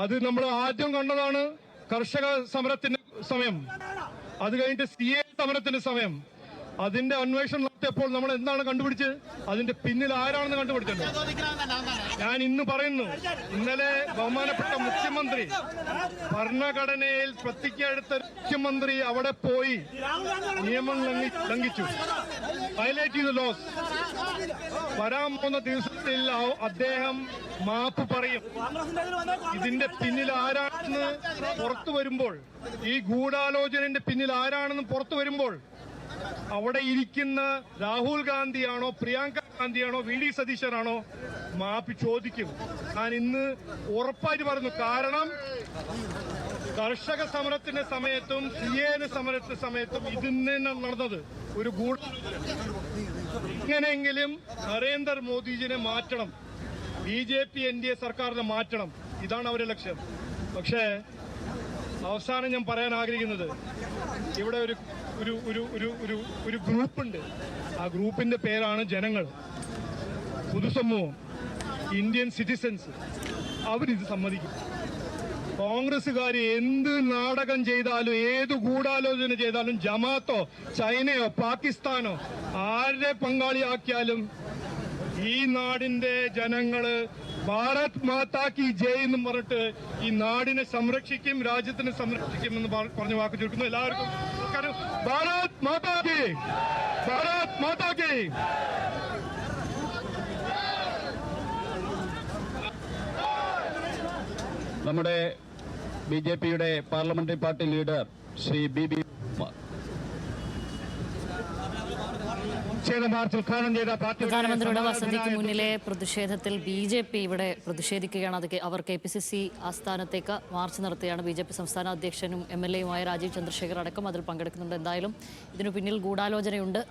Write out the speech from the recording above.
അത് നമ്മൾ ആദ്യം കണ്ടതാണ് കർഷക സമരത്തിന്റെ സമയം, അത് കഴിഞ്ഞിട്ട് CA സമരത്തിന്റെ സമയം. അതിന്റെ അന്വേഷണം നടത്തിയപ്പോൾ നമ്മൾ എന്താണ് കണ്ടുപിടിച്ചത്? അതിന്റെ പിന്നിൽ ആരാണെന്ന് കണ്ടുപിടിച്ചത്. ഞാൻ ഇന്ന് പറയുന്നു, ഇന്നലെ ബഹുമാനപ്പെട്ട മുഖ്യമന്ത്രി, ഭരണഘടനയിൽ പ്രതിജ്ഞ എടുത്ത മുഖ്യമന്ത്രി അവിടെ പോയി നിയമം ലംഘിച്ചു, വയലേറ്റ് ചെയ്ത ലോസ്. വരാൻ പോകുന്ന ദിവസത്തിൽ അദ്ദേഹം മാപ്പ് പറയും. ഇതിന്റെ പിന്നിൽ ആരാണെന്ന് പുറത്തു വരുമ്പോൾ, ഈ ഗൂഢാലോചനന്റെ പിന്നിൽ ആരാണെന്ന് പുറത്തു വരുമ്പോൾ, അവിടെ ഇരിക്കുന്ന രാഹുൽ ഗാന്ധിയാണോ, പ്രിയങ്ക ഗാന്ധിയാണോ, VD സതീശനാണോ, മാപ്പ് ചോദിക്കും. ഞാൻ ഇന്ന് ഉറപ്പായിട്ട് പറഞ്ഞു. കാരണം കർഷക സമരത്തിന്റെ സമയത്തും CA സമരത്തിന്റെ സമയത്തും ഇതിന് നടന്നത് ഒരു എങ്ങനെയെങ്കിലും നരേന്ദ്രമോദിജിനെ മാറ്റണം, BJP NDA സർക്കാരിനെ മാറ്റണം. ഇതാണ് അവരുടെ ലക്ഷ്യം. പക്ഷേ അവസാനം ഞാൻ പറയാൻ ആഗ്രഹിക്കുന്നത്, ഇവിടെ ഒരു ഗ്രൂപ്പുണ്ട്. ആ ഗ്രൂപ്പിന്റെ പേരാണ് ജനങ്ങൾ, പൊതുസമൂഹം, ഇന്ത്യൻ സിറ്റിസൺസ്. അവരിത് സമ്മതിക്കും. കോൺഗ്രസുകാർ എന്ത് നാടകം ചെയ്താലും, ഏത് ഗൂഢാലോചന ചെയ്താലും, ജമാഅത്തോ ചൈനയോ പാകിസ്ഥാനോ ആരുടെ പങ്കാളിയാക്കിയാലും ഈ നാടിന്റെ ജനങ്ങള് ഭാരത് മാതാ കി ജയ് എന്നും പറഞ്ഞിട്ട് ഈ നാടിനെ സംരക്ഷിക്കും, രാജ്യത്തിനെ സംരക്ഷിക്കും എന്ന് പറഞ്ഞ് വാക്ക് ചുരുക്കുന്നു. എല്ലാവർക്കും ഭാരത് മാതാ കി, ഭാരത് മാതാ കി. നമ്മുടെ BJPയുടെ parliamentary party leader Shri BB പ്രധാനമന്ത്രിയുടെ വസതിക്ക് മുന്നിലെ പ്രതിഷേധത്തിൽ BJP ഇവിടെ പ്രതിഷേധിക്കുകയാണ്. അവർ KPCC ആസ്ഥാനത്തേക്ക് മാർച്ച് നടത്തുകയാണ്. BJP സംസ്ഥാന അധ്യക്ഷനും MLA യുമായ രാജീവ് ചന്ദ്രശേഖർ അടക്കം അതിൽ പങ്കെടുക്കുന്നുണ്ട്. എന്തായാലും ഇതിനു പിന്നിൽ ഗൂഢാലോചനയുണ്ട്.